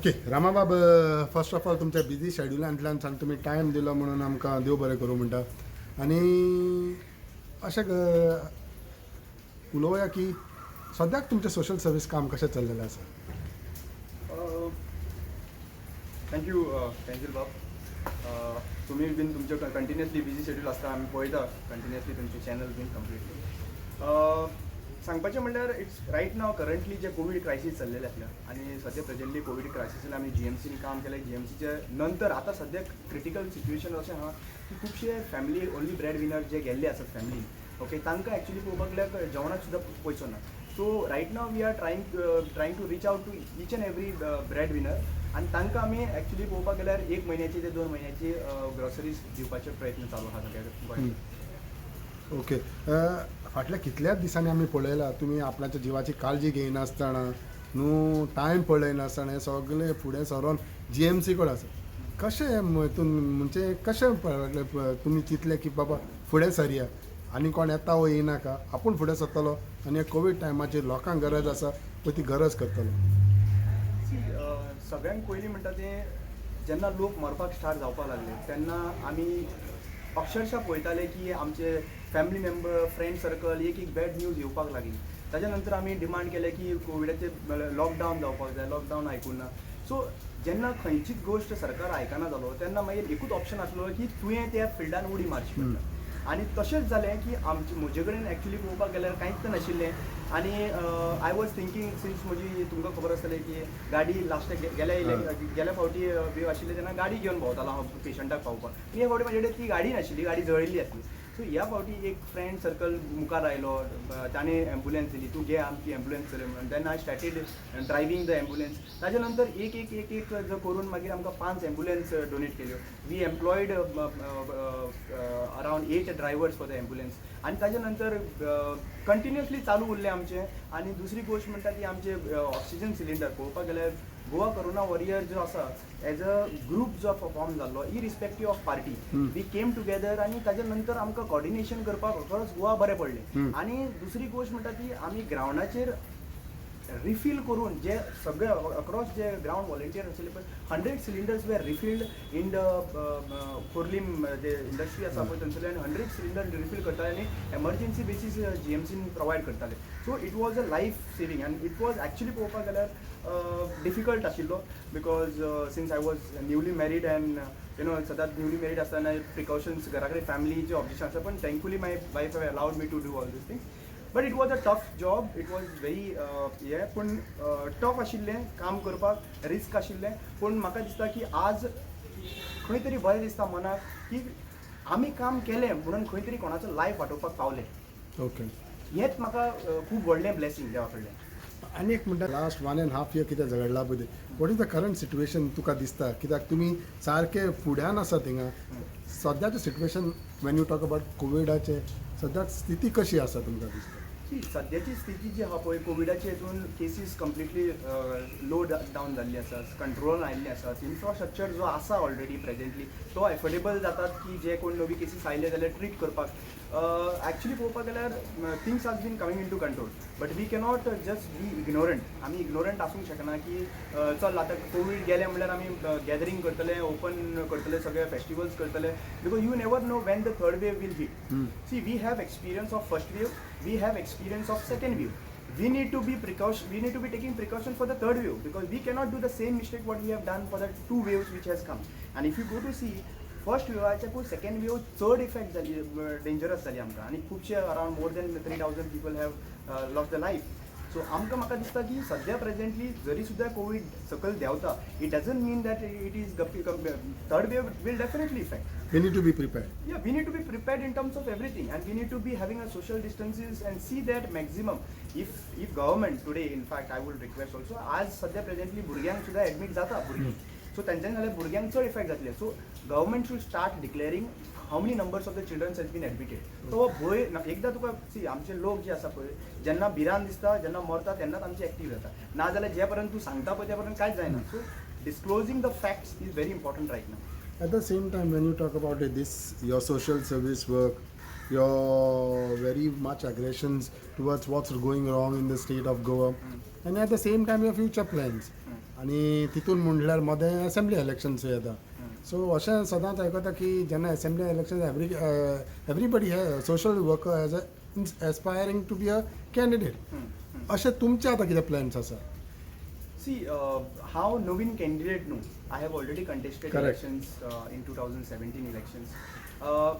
Okay रामाबाब, first of all तुमच्या busy शेड्युलांतल्यान सांग तुम्ही टायम दिलो म्हणून आमकां देव बरें करूं म्हणटा. आनी अशें उलोवया की सद्याक तुमचें सोशल सर्वीस काम कशें चल्लेलें आसा. थँक्यू थँक्यू बाब. तुम्ही बीन तुमचे कंटिन्युअसली बिझी शेड्यूल आसता, आमी पळयता कंटिन्युअसली तुमचे चॅनल बीन कंप्लीटली. सांगपाचें म्हणल्यार इट्स रायट नाव करंटली जे कोवीड क्रायसीस चल्लेले आसल्या आनी सद्या प्रेझेंटली कोवीड क्रायसिसान आमी GMCनी काम केलें. GMCचे नंतर आतां सद्याक क्रिटिकल सिच्युएशन अशें आहा की खुबशे फॅमिली ओन्ली ब्रेड विनर जे गेल्ले आसात फॅमिलीन, ओके, तांकां एक्चुली पळोवपाक गेल्यार जेवणाक सुद्दां पयसो ना. So right now we are trying to reach out to each and every bread winner आनी तांकां आमी एक्चुली पळोवपाक गेल्यार 1 म्हयन्याची ते 2 म्हयन्याची ग्रोसरीज दिवपाचे प्रयत्न चालू आहा सगळ्या गोंयांत. ओके, फाटल्या कितल्याच दिसांनी आमी पळयला तुमी आपल्याच्या जिवाची काळजी घेयनासतना न्हू, टायम पळयनासतना हें सगळें फुडें सरोन GMC कडेन आसा. कशें म्हणजे कशें तुमी चिंतलें की बाबा फुडें सरया आनी कोण येता वो येयनाका, आपूण फुडें सरतलो आनी कोवीड टायमाचेर लोकांक गरज आसा पळय ती गरज करतलो. सगळ्यांत पयलीं म्हणटा तें जेन्ना लोक मरपाक स्टार्ट जावपाक लागले तेन्ना आमी अक्षरशः पळयताले की आमचे फॅमिली मेंबर फ्रेंड सर्कल एक बॅड न्यूज येवपाक लागली. ताच्या नंतर आमी डिमांड केलें की कोविडाचेर लॉकडावन जावपाक जाय. लॉकडावन आयकून ना. सो जेन्ना खंयचीच गोश्ट सरकार आयकना जालो तेन्ना मागीर एकूच ऑप्शन आसलो की तुवें त्या फिल्डान उडी मारची पडटा. आनी तशेंच जालें की म्हजे कडेन एक्चुली पळोवपाक गेल्यार कांयच नाशिल्लें. आनी आय वॉज थिंकींग सिन्स म्हजी तुमकां खबर आसतलें की गाडी लास्ट गेल्या फावटी बी आशिल्ले तेन्ना गाडी घेवन भोंवतालो हांव पेशंटाक पावपाक. ह्या फावटी म्हाजे कडेन ती गाडी नाशिल्ली, गाडी जळिल्ली आसली. सो ह्या फावटी एक फ्रेंड सर्कल मुखार आयलो, ताणें एम्बुलन्स दिली, तूं घे आमची एम्बुलन्स चलय म्हणून. Then I started driving the ambulance. ताच्या नंतर एक जो करून मागीर आमकां 5 एम्बुलन्स डोनेट केल्यो. We employed around 8 drivers for the ambulance. आनी ताच्या नंतर कंटिन्युअसली चालू उरलें आमचें. आनी दुसरी गोश्ट म्हणटा ती आमचे ऑक्सिजन सिलिंडर पळोवपाक गेल्यार गोवा कोरोना वॉरियर जो आसा एज अ ग्रूप जो फॉर्म जाल्लो irrespective of party, we came together आनी ताच्या नंतर आमकां कॉर्डिनेशन करपाक खरोच गोवा बरें पडलें. आनी दुसरी गोश्ट म्हणटा ती आमी ग्रावंडाचेर रिफील करून जे सगळे अक्रॉस जे ग्राउंड व्हॉलंटियर आशिल्ले पळय 100 सिलिंडर्स वेर रिफिल्ड इन द कोर्लीम जे इंडस्ट्री आसा पळय थंयसरले, आनी 100 सिलिंडर रिफील करताले आनी एमर्जन्सी बेसीस GMCन प्रोवायड करताले. So it was a life saving आनी इट वॉज एक्चुली पळोवपाक गेल्यार डिफिकल्ट आशिल्लो because since I was newly married and सदांच न्यूली मॅरीड आसतना प्रिकॉशन्स घरा कडेन फॅमिलीचे ऑब्जेक्शन आसा. पण thankfully my wife have allowed me to do all these things. But it was a tough job. It was very पूण tough आशिल्लें काम करपाक, रिस्क आशिल्लें. पूण म्हाका दिसता की आज खंय तरी बरें दिसता मनाक की आमी काम केलें म्हणून खंय तरी कोणाचो लायफ वाटोवपाक पावलें. ओके, हेंच म्हाका खूब व्हडलें ब्लेसींग देवा कडल्यान. आनी एक म्हणटा लास्ट 1.5 year कितें झगडला पळय, what is the current situation तुका दिसता, कित्याक तुमी सारके फुड्यान आसा थिंगा. सद्याचें situation when you talk about कोविडाचें सद्याक स्थिती कशी आसा तुमकां दिसता. सद्याची स्थिती जी आहा पळय कोविडाचे हितून केसीस कंप्लिटली लो डावन जाल्ली आसा, कंट्रोलान आयिल्ली आसात. इन्फ्रास्ट्रक्चर जो आसा ऑलरेडी प्रेझेंटली तो एफोर्डेबल जातात की जे कोण नवी केसीस आयले जाल्यार ट्रीट करपाक. एक्चुली पळोवपाक गेल्यार things has been coming into control. But we cannot just be ignorant. आमी इग्नोरंट आसूंक शकना की चल आतां कोवीड गेलें म्हणल्यार आमी गॅदरींग करतले, ओपन करतले, सगळे फेस्टिवल्स करतले, because you never know when the third wave will hit. See we have experience of first wave, we have experience of second wave. We need to be taking precaution for the third wave because we cannot do the same mistake what we have done for the 2 waves which has come. And if you go to see first wave च्या second wave चड effect जाली, dangerous जाली आमकां. आनी खुबशे around more than 3,000 people have lost their life. सो म्हाका दिसता की सद्या प्रेझेंटली जरी सुद्दां कोवीड सकयल देंवता, it doesn't mean that it is third wave will definitely effect. We need to be prepared. Yeah, we need to be prepared in terms of everything, and we need to be having a social distances and see that maximum. If government today, in fact, I would request also, आज सध्या presently भुरग्यांक सुद्धा admit जाता भुरगीं. सो तेंच्यानी जाल्यार भुरग्यांक चड इफेक्ट जातले. So government should start declaring how many numbers of the childrens has been admitted. तो भंय एकदां तुका सी आमचे लोक जे आसा पळय जेन्ना भिरांत दिसता, जेन्ना मरता तेन्नाच आमचे एक्टीव जाता. ना जाल्यार जे पर्यंत तूं सांगता पळय ते पर्यंत कांयच जायना. So disclosing the facts is very important right now. At the same time, when you talk about this, your social service work, your very much aggressions towards what's going wrong in the state of Goa, and at the same time your future plans. आणि तितून म्हणल्यार मध्ये assembly elections येता. सो अशें सदांच आयकता की जेन्ना असेंब्ली इलेक्शन एवरीबडी हे social worker as a aspiring to be a candidate. अशें तुमचे आतां कितें प्लॅन्स आसा? See, how Novin candidate no. I have already contested Correct. elections in 2017 elections.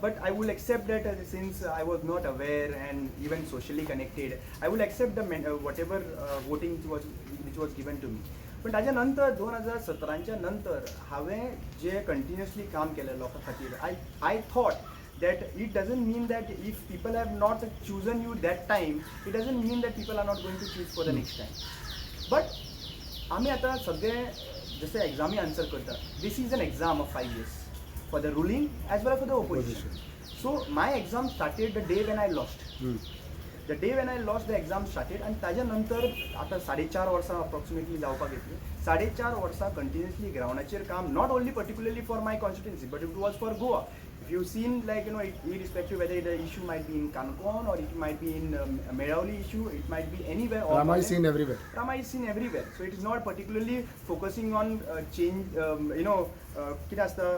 But I will accept that since I was not aware and even socially connected, I will accept the whatever voting which was given to me. पण ताच्या नंतर 2017च्या नंतर हांवें जे continuously काम केलें लोकां खातीर I thought that it doesn't mean that if people have not chosen you that time, it doesn't mean that people are not going to choose for the next time. But आम्ही आता सगळे जसे एक्झामी answer करता, this is an exam of 5 years for the ruling as well for the opposition. So my exam started the day when I lost. The day when I lost the exam started. आणि ताज्या नंतर आता 4.5 वर्सां approximately जावपाक येतली. 4.5 वर्सां continuously ग्राउंडाचेर काम, not only particularly for my constituency but it was for Goa. If you've seen, like, irrespective whether the issue might be in Kankon or it might be in Medauli issue, it might be anywhere. Rama is seen everywhere. Rama is seen everywhere. So it is not particularly focusing on change. कितें आसता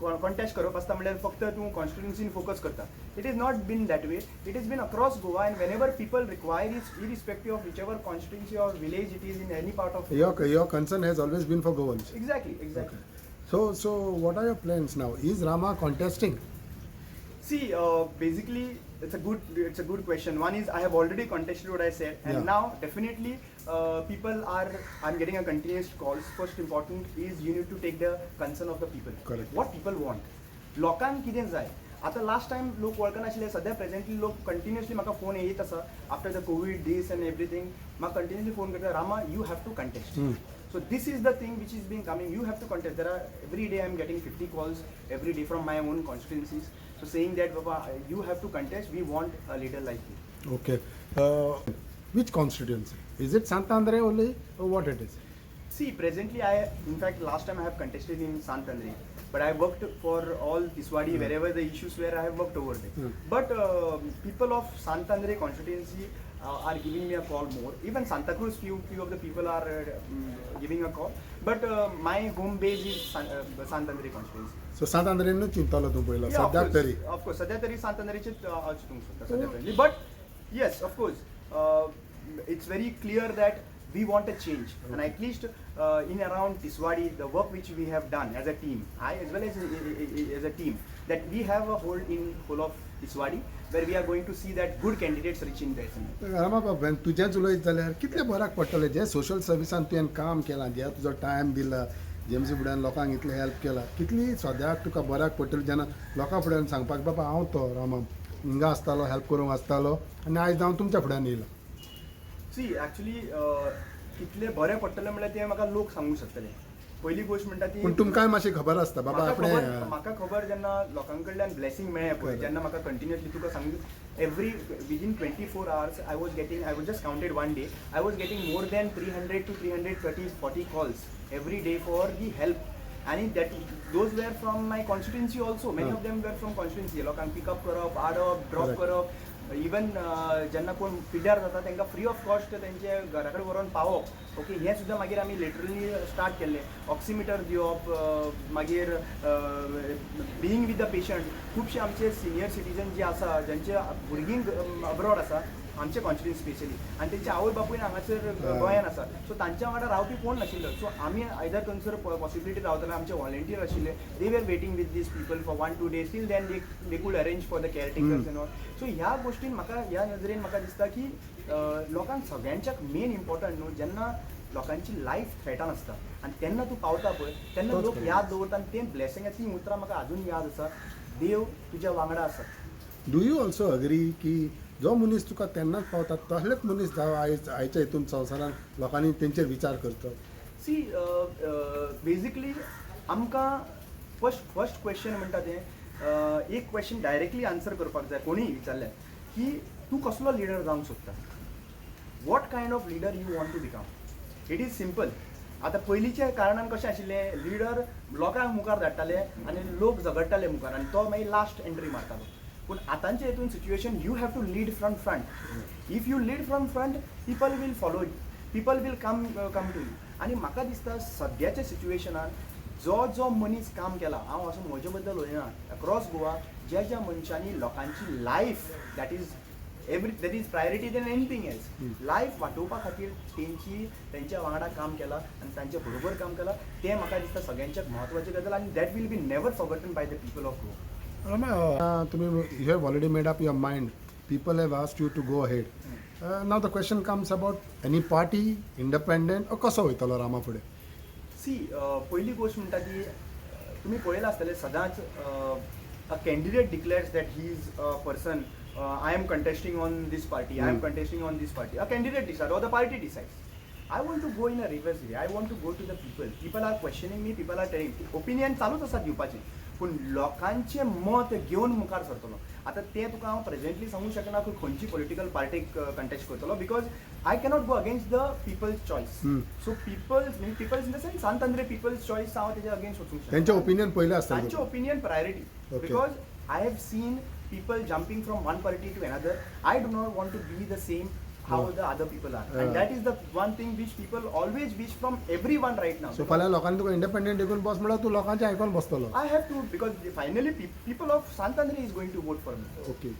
contest करप आसता म्हणल्यार फक्त तूं कॉन्स्टिट्युन्सीन focus करता. It is not been that way. It is been across Goa and whenever people require is irrespective of whichever constituency or village it is in any part of. Your concern has always been for Goans. Exactly. Okay. So what are your plans now? Is Rama contesting? See, basically, it's a good question. One is I have already contested what I said, and Yeah. now definitely I'm getting a continuous calls. First important is you need to take the concern of the people. Correct. What people want. लोकांक कितें जाय. आता last time लोक वळखनाशिल्ले, सद्या presently लोक continuously म्हाका phone येत आसा after the covid this and everything. म्हाका कंटिन्युअसली फोन करता, Rama you have to contest. So this is the thing which is being coming. You have to contest. There are every day I'm getting 50 calls every day from my own constituencies. So saying that, Baba, you have to contest. We want a leader like you. Okay. Which constituency? Is it Santandre only or what it is? See, presently in fact, last time I have contested in Santandre, but I worked for all Tiswadi, wherever the issues were, I have worked over there. But people of Santandre constituency are giving me a call more. Even Santa Cruz, few of the people are giving a call. But my home base is Santandre constituency. So Santandre नु चिंतलो तू पहिला सद्याक तरी. Of course, सध्या तरी Santandreचे चिंतूंक सोदता सध्या तरी. But yes, of course, it's very clear that we want a change, and at least in around Tiswadi, the work which we have done as a team, I as well as a team, that we have a hold in whole of Tiswadi, where we are going to see that good candidates reach in the assembly. Rama बाबा तुजेंच उलयत जाल्यार कितले बऱ्याक पडटले जे social सर्विसान तुवें काम केलां, जे तुजो time दिला, जेएमसी फुड्यान लोकांक इतले हेल्प केला, कितली सद्याक तुका बऱ्याक पडटली जेन्ना लोकां फुड्यान सांगपाक बाबा हांव तो रामा हिंगा आसतालो, हेल्प करूंक आसतालो आनी आयज हांव तुमच्या फुड्यान येयला. सी एक्चुअली कितले बरें पडटलें म्हणल्यार तें म्हाका लोक सांगूंक शकतले. पहिली गोष्ट म्हणटा ती पूण तुमकांय मातशी खबर आसता बाबा आपणें म्हाका खबर जेन्ना लोकां कडल्यान ब्लेसिंग मेळ्ळें पळय, जेन्ना म्हाका कंटिन्युअसली तुका सांगू within 24 hours I was just counted one day, I was getting more than 300 to 330-40 calls every day for the help. And those were from my constituency also. Many of them were from constituency. लोकांक pickup करप, हाडप, drop करप. Even जेन्ना कोण पिड्यार जाता तांकां free of cost तेंचे घरा कडेन व्हरून पावप. ओके, हें सुद्दां मागीर आमी लिटरली स्टार्ट केल्लें. ऑक्सिमिटर दिवप, मागीर बिईंग विथ द पेशंट. खुबशे आमचे सिनियर सिटीजन जे आसा ज्यांचे भुरगीं अब्रॉड आसा आमचे कॉन्स्टिट्युन्सी स्पेशली, आनी तेंचे आवय बापूय हांगासर गोंयान आसा. सो तांच्या वांगडा रावपी कोण नाशिल्लो. सो आमी आयदर थंयसर पॉसिबिलिटी रावताले, आमचे व्हॉलंटियर आशिल्ले, they were waiting with these people for 1-2 days. Till then they could arrange for the caretakers and all. So ह्या गोष्टीन म्हाका ह्या नजरेन म्हाका दिसता की लोकांक सगळ्यांच्याक मेन इम्पॉर्टंट न्हू, जेन्ना लोकांची लायफ थ्रेटान आसता आनी तेन्ना तूं पावता पळय, तेन्ना लोक याद दवरता. आनी तें ब्लेसिंग ती उतरां म्हाका अजून याद आसा, देव तुज्या वांगडा आसा. डू यू ऑल्सो अग्री की जो मनीस तुका तेन्नाच पावता तसलेच मनीस जावं आयच्या हितून संवसारान लोकांनी तेंचेर विचार करता? सी बेजिकली आमकां फर्स्ट क्वेश्चन म्हणटा तें एक क्वेश्चन डायरेक्टली आन्सर करपाक जाय कोणीय विचारल्यार, की तूं कसलो लिडर जावंक सोदता. What kind of leader you want to become. It is simple. आतां पयलींच्या कारणान कशें आशिल्लें, लिडर लोकांक मुखार धाडटाले आनी लोक झगडटाले मुखार, आनी तो मागीर लास्ट एंट्री मारतालो. पूण आतांचे हितून situation you have to lead from front. If you lead from front people will follow you, people will come to you. आनी म्हाका दिसता सद्याच्या सिच्युएशनान जो मनीस काम केला, हांव असो म्हजे बद्दल उलयना, अक्रॉस गोवा ज्या मनशांनी लोकांची life that is priority than anything else, life वाटोवपा खातीर तेंच्या वांगडा काम केला आनी तांच्या बरोबर काम केला, तें म्हाका दिसता सगळ्यांच्याक म्हत्वाची गजाल आनी that will be never forgotten by the people of Goa. तुम्ही you have already made up your mind. People have asked you to go ahead. Now the question comes about any party, independent, or कसो वयतलो रामा फुडें? सी पहिली गोष्ट म्हणटा ती तुमी पळयलां आसतलें सदांच a candidate declares that he is a person I am contesting on these party, I am contesting on these party. A candidate decide or the party decides. I want to go in a reverse way. I want to go to the people. People are questioning me, people are telling. Opinion चालूच आसा दिवपाची, पूण लोकांचे मत घेवन मुखार सरतलो. आतां तें तुका हांव प्रेझेंटली सांगूंक शकना की खंयची पॉलिटिकल पार्टीक कंटेस्ट करतलो, because I cannot go against the people's choice. So people's in the sense Sant Andre people's choice हांव तेच्या अगेन्स्ट वचूंक शकना. त्यांचे ओपिनियन पयले आसतले. तांचे opinion priority, because I have seen people jumping from one party to another. I do not want to be the same how the other people are, and that is the one thing which people always wish from everyone right now. So फाल्यां लोकांनी तुका independent देखून बस म्हणल्यार तूं लोकांचे आयकून बसतलो. I have to, because finally people of Santandre is going to vote for me. Okay.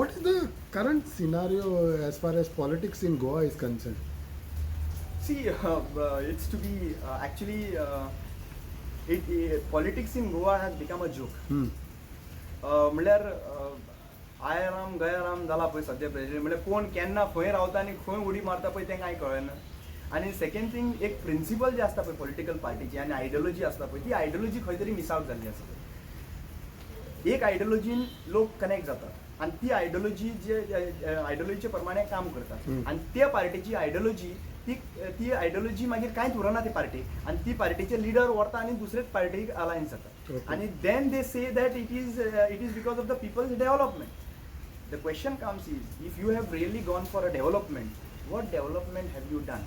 What is the current scenario as far as politics in Goa is concerned? See, it's to be actually politics in Goa has become a joke. म्हणल्यार आयराम गयाराम जाला पळय सद्या president, म्हणल्यार कोण केन्ना खंय रावता आनी खंय उडी मारता पळय तें कांय कळना. आनी सेकंड थिंग, एक प्रिंसिपल जे आसता पळय पॉलिटिकल पार्टीची आनी आयडियोलॉजी आसता पळय, ती आयडियोलॉजी खंय तरी मिस आउट जाल्ली आसा. एक आयडियोलॉजीन लोक कनेक्ट जातात आनी ती आयडियोलॉजी जे आयडियोलॉजीचे प्रमाणे काम करतात, आनी त्या पार्टीची आयडियोलॉजी ती आयडियोलॉजी मागीर कांयच उरना ती पार्टीक, आनी ती पार्टीचे लिडर व्हरता आनी दुसरेच पार्टीक अलायन्स जाता. आणि then they say that it is because of the people's development. The question comes is, if you have really gone for a development, what development have you done?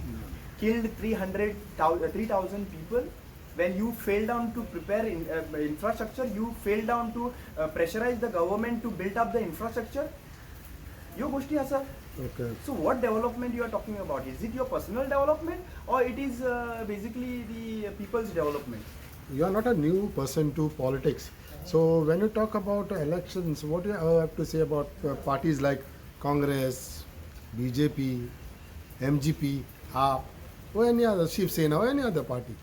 Killed 3,000 people. When you fail down to prepare infrastructure, you fail down to pressurize the government to build up the infrastructure. Yo goshti asa. Okay. So what development you are talking about? Is it your personal development or it is basically the people's development? You are not a new person to politics. So when you talk about elections, what do you have to say about parties like Congress, BJP, MGP, AAP, or any other, Shiv Sena, or any other party?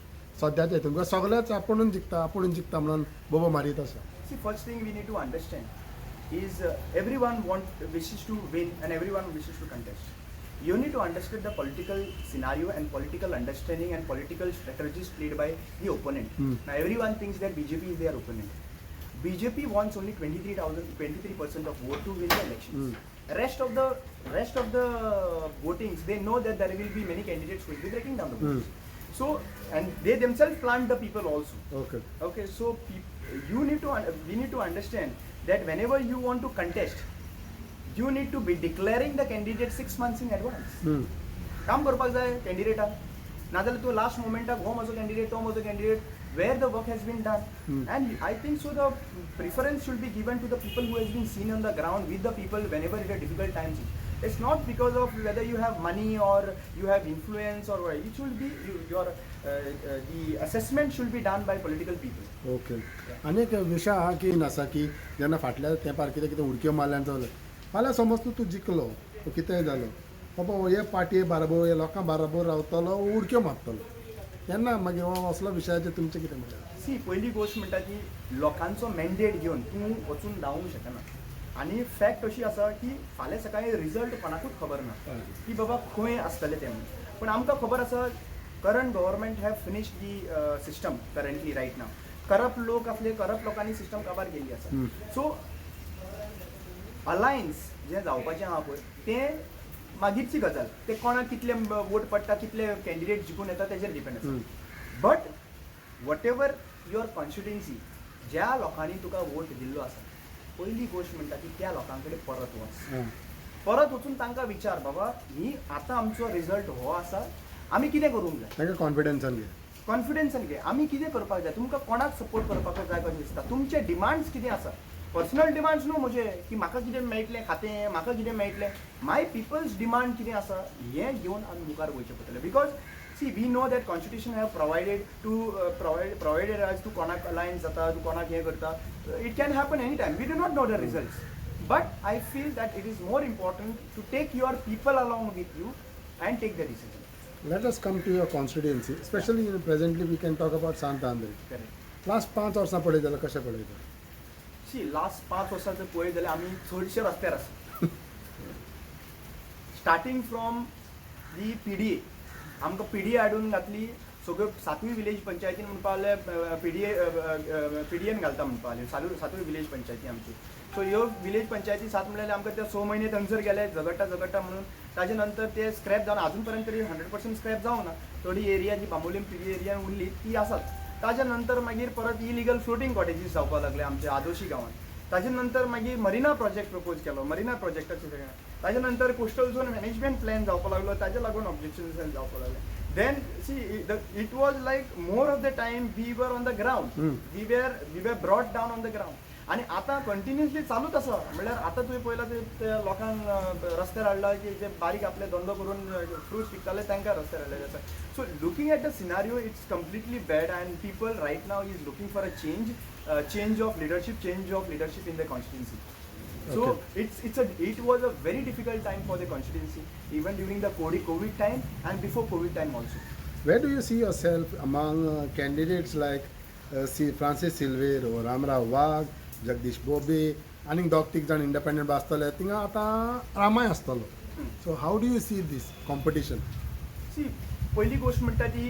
सध्याच्या हितून तुका सगळेच आपुणून जिखता म्हणून बोबो मारीत आसा. See, first thing we need to understand is everyone wishes to win and everyone wishes to contest. You need to understand the political scenario and political understanding and political strategies played by the opponent. Now everyone thinks that BJP is their opponent. BJP wants only 23% of vote to win the elections. Rest of the votings, they know that there will be many candidates who will be breaking down the votes. So, and they themselves plant the people also. Okay. So we need to understand that whenever you want to contest, you need to be declaring the candidate 6 months in advance. काम करपाक जाय कॅन्डिडेटाक, नाजाल्यार तूं last मोमेंटाक हो म्हजो candidate तो म्हजो candidate, where the work has been done. And I think so the preference should be given to the people who has been seen on the ground with the people whenever it are difficult times. It's not because of whether you have money or you have influence or it should be the assessment should be done by political people. Okay. अनेक विशय हा की आसा की जेन्ना फाटल्या तेंपार कितें कितें उडक्यो मारल्यान जालें, फाल्यां समज तूं जिखलो तो कितेंय जालो, बाबा हे पार्टी बाराबर हे लोकां बाराबर रावतलो उडक्यो मारतलो, तेन्ना मागीर हो असलो विशयाचेर तुमचें कितें म्हणटा? सी, पहिली गोष्ट म्हणटा की लोकांचो मॅन्डेट घेवन तूं वचून धांवूंक शकना. आनी फॅक्ट अशी आसा की फाल्यां सकाळी रिजल्ट कोणाकूच खबर ना की बाबा खंय आसतलें तें म्हणून. पूण आमकां खबर आसा current government have finished the system currently riot now. Corrupt लोक आसले, करप्ट लोकांनी सिस्टम काबार केल्ली आसा. सो अलायन्स जें जावपाचें आहा पळय तें मागीरची गजाल, ते कोणाक कितले वोट पडटा, कितले कॅन्डिडेट जिखून येता तेजेर डिपेंड आसा. But what ever your constituency, ज्या लोकांनी तुका वोट दिल्लो आसा, पहिली गोष्ट म्हणटा की त्या लोकां कडेन परत वच. परत वचून तांकां विचार, बाबा ही आतां आमचो रिजल्ट हो आसा, आमी कितें करूंक जाय. तांकां कॉन्फिडन्सान घे, आमी कितें करपाक जाय, तुमकां कोणाक सपोर्ट करपाक जाय कशें दिसता, तुमचे डिमांड्स कितें आसा, पर्सनल डिमांड्स न्हू म्हजे की म्हाका कितें मेळटलें खातें म्हाका कितें मेळटलें माय पिपल्स डिमांड कितें आसा हें घेवन आमी मुखार वयचें पडटलें because see we know that constitution have provided as तूं कोणाक अलायन्स जाता तूं कोणाक हें करता it can happen any time we do not know the results but I feel that it is more important to take your people along with you and take the decision. Let us come to your constituency, especially presently we can talk about Santandri. Correct. Last 5 वर्सां पळयत जाल्यार कशें पळयता? सी last 5 वर्सां जर पळयत जाल्यार आमी चडशे रस्त्यार आसा स्टार्टींग फ्रॉम दी PDA आमकां PDA हाडून घातली सगळ्यो 7वी विलेज पंचायतीन म्हणपा लागले PDAन घालता म्हणपा लागले 7वी विलेज पंचायती आमची सो ह्यो विलेज पंचायती 7 म्हणल्यार आमकां ते 6 म्हयने थंगसर गेले झगडटा म्हणून ताजे नंतर ते स्क्रॅप जावन अजून पर्यंत तरी 100% स्क्रॅप जावं ना थोडी एरिया जी बांबोलीम PDA एरियान उरली ती आसात ताजे नंतर मागीर परत इलिगल फ्लोटींग कॉटेजीस जावपाक लागले आमच्या आदोशी गांवांत ताजे नंतर मागीर मरिना प्रोजेक्ट प्रपोज केलो मरिना प्रोजेक्टाचे सगळ्यांत ताजे नंतर कोस्टल झोन मॅनेजमेंट प्लॅन जावपाक लागलो ताजे लागून ऑब्जेक्शन्स जावपाक लागले then see it was like more of the time we were on the ground we were brought down on the ground आणि आता कंटिन्युअसली चालूच आसा म्हणल्यार आता तुवें पळयलां ते लोकांक रस्त्यार हाडला की जे बारीक आपले धंदो करून फ्रुट्स विकताले तांकां रस्त्यार हाडलेले आसा so looking at the scenario it's completely bad and people right now is looking for a change of leadership in the constituency. So it was a very difficult time for the constituency, even during the COVID time and before COVID time also. Where do you see yourself among candidates like Francis Silver or Ramrao Wagh, Jagdish Bobe, आनी दोग तीग जाण independent आसतले थिंगा आतां रामाय आसतलो. So how do you see this competition? See, पहिली गोष्ट म्हणटा ती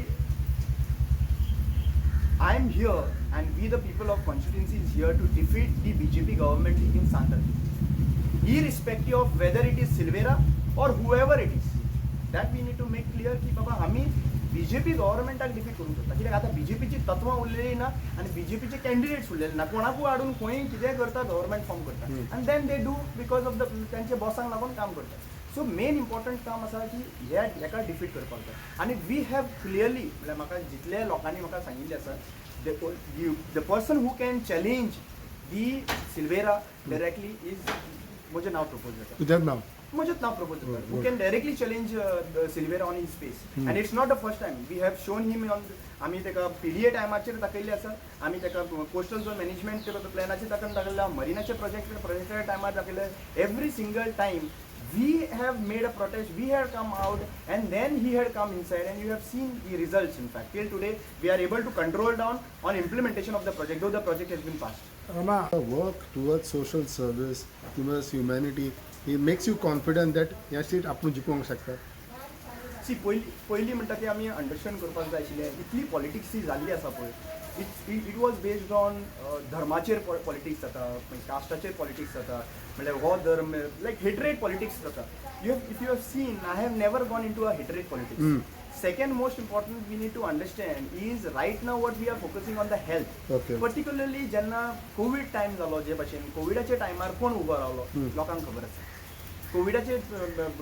I am here and we the people of constituency is here to defeat the BJP government in Santandri. Irrespective of whether it is Silvera or whoever it is. That we need to make clear की बाबा आम्ही BJP गव्हर्नमेंटाक defeat करूंक सोदता कित्याक आतां BJPची तत्वां उरलेली ना आनी BJPचे कॅन्डिडेट्स उरलेले ना कोणाकूय हाडून खंय कितें करता गव्हर्नमेंट फॉर्म करता आनी then they do because of the त्यांचे बॉसांक लागून काम करता. सो मेन इम्पॉर्टंट काम आसा की हेका डिफीट करपाक जाय आनी वी हॅव क्लियरली म्हळ्यार म्हाका जितले लोकांनी म्हाका सांगिल्लें आसा the person who can challenge the Silveira directly is म्हजें नांव प्रपोज जाता तुजें नांव म्हजेंच नांव प्रपोज जाता who can directly challenge Silveira on his space and it's not the first time we have shown him on आमी ताका PDA टायमाचेर दाखयल्लें आसा आमी ताका कोस्टल झोन मॅनेजमेंट प्लॅनाचेर दाखयल्लें मरिनाच्या प्रोजेक्टा टायमार दाखयलें every single time we have made a protest, we had come out and then he had come inside and you have seen the results in fact. Till today we are able to control down on implementation of the project though the project has been passed. Rama, work towards social service, towards humanity, it makes you confident that ह्या seat आपूण जिखूंक शकता. सी पयली म्हणटा ती आमी understand करपाक जाय आशिल्लें इतली पॉलिटिक्स जी जाल्ली आसा पळय इट वॉज बेस्ड ऑन धर्माचेर पॉलिटिक्स जाता कास्टाचेर पॉलिटिक्स जाता म्हणल्यार हो धर्म लायक हेट्रेड पॉलिटिक्स जाता if you have seen I have never gone into a hatred politics. Second most important we need to understand is right now what we are focusing on the health. Okay. Particularly जेन्ना Covid time जालो जे भाशेन कोविडाच्या टायमार कोण उबो रावलो लोकांक खबर आसा कोविडाचे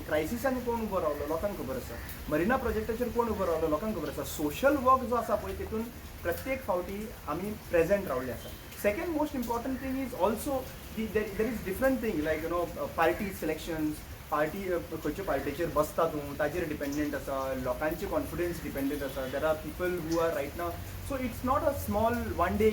क्रायसिसान कोण उबो रावलो लोकांक खबर आसा मरिना प्रोजेक्टाचेर कोण उबो रावलो लोकांक खबर आसा सोशल वर्क जो आसा पळय तितून प्रत्येक फावटी आमी प्रेजेंट रावले आसा. Second most important thing is also there is different thing like you no party selections party खंयच्या पार्टीचेर बसता तूं ताचेर डिपेंडंट आसा लोकांचे कॉन्फिडन्स डिपेंडंट आसा there are people who are right now so it's not a small one day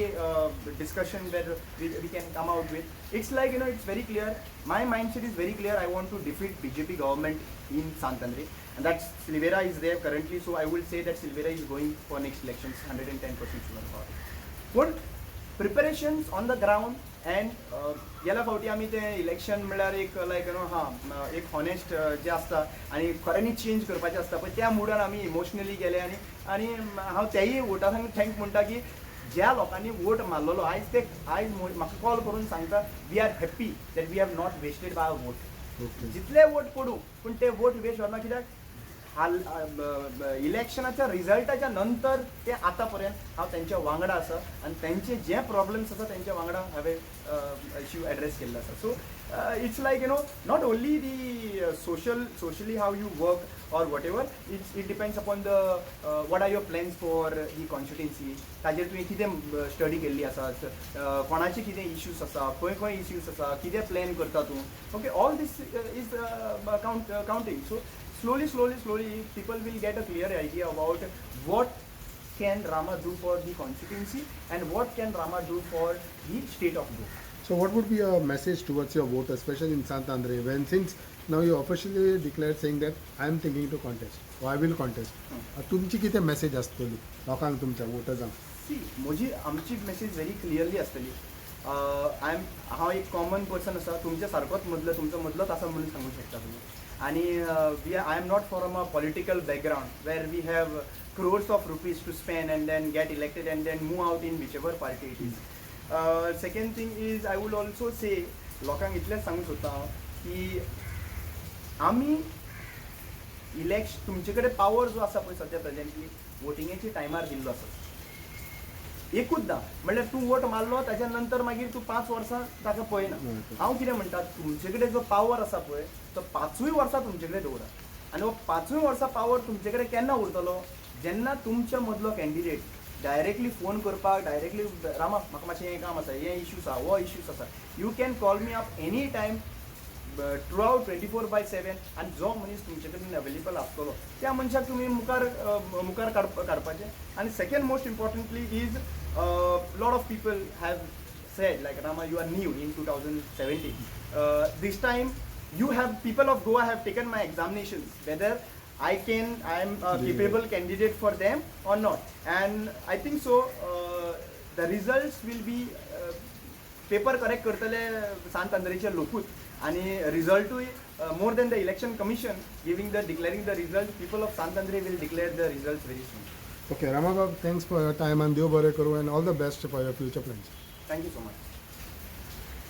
discussion where we can come out with it's like you know it's very clear my mindset is very clear I want to defeat BJP government in Santandri and that Silvera is there currently so I will say that Silvera is going for next elections 110% sure. But preparations on the ground and गेल्या फावटी आमी ते election म्हणल्यार एक लायक you no एक honest जे आसता आनी खऱ्यांनी change करपाचें आसता पळय त्या मुडान आमी इमोशनली गेले आनी हांव तेय वोटांक थँक म्हणटा की ज्या लोकांनी वोट मारलेलो आयज म्हाका कॉल करून सांगता we are happy that we have not wasted by vote. जितले वोट पडू पूण ते वोट वेस्ट जावना कित्याक इलेक्शनाच्या रिझल्टाच्या नंतर ते आतापर्यंत हांव त्यांच्या वांगडा आसा आनी त्यांचे जे प्रॉब्लेम्स आसा त्यांच्या वांगडा हांवें इश्यू एड्रेस केल्लो आसा so it's like you know not only the socially how you work or whatever it depends upon the what are your plans for ही कॉन्स्टिट्युन्सी ताजेर तुवें कितें स्टडी केल्ली आसात कोणाचे कितें इश्यूज आसा खंय खंय इश्यूज आसा कितें प्लॅन करता तूं okay all this is counting so slowly people will get a clear idea about what can Rama do for the constituency and what can Rama do for the state of Goa. So what would be your message towards your voters, especially in Sant Andre, when since now you officially declared saying that I am thinking to contest or I will contest. तुमची कितें message आसतली लोकांक तुमच्या वोटर्सांक? सी म्हजी आमची message very clearly आसतली हांव एक कॉमन पर्सन आसा तुमच्या सारकोच तुमचो मदलोच आसा म्हणून सांगू शकता तुमी आणि I am not from a political background where we have crores of rupees to spend and then get elected and then move out in whichever party it is. Second thing is I will also say लोकांक इतलेंच सांगू सोदता हांव की आमी तुमचे कडेन power जो आसा पळय सद्या प्रेजेंटली वोटिंगेच्या टायमार दिल्लो आसा एकूचदा म्हणल्यार तूं वोट मारलो ताच्या नंतर मागीर तूं 5 वर्सां ताका पळयना हांव कितें म्हणटा तुमचे कडेन जो पावर आसा पळय तो 5 वर्सां तुमचे कडेन दवरा आनी हो 5 वर्सां पावर तुमचे कडेन केन्ना उरतलो जेन्ना तुमच्या मदलो कॅन्डिडेट डायरेक्टली फोन करपाक डायरेक्टली रामा म्हाका मातशें हें काम आसा हे इश्यूज आसा हो इश्यूज आसा you can call me up any time through out 24/7 आनी जो मनीस तुमचे कडेन अवेलेबल आसतलो त्या मनशाक तुमी मुखार काडपाचें आनी second most importantly is lot of people have said like Rama you are new in 2017 this time people of Goa have taken my examinations whether I am a capable candidate for them or not and I think so the results will be paper correct करतले Sant Andreचे लोकूच आणि रिझल्टूय more than the election commission declaring the result people of Sant Andre will declare the results very soon. Okay, Ramabab, thanks for your time and Dev Bare Karu and all the best for your future plans. Thank you so much.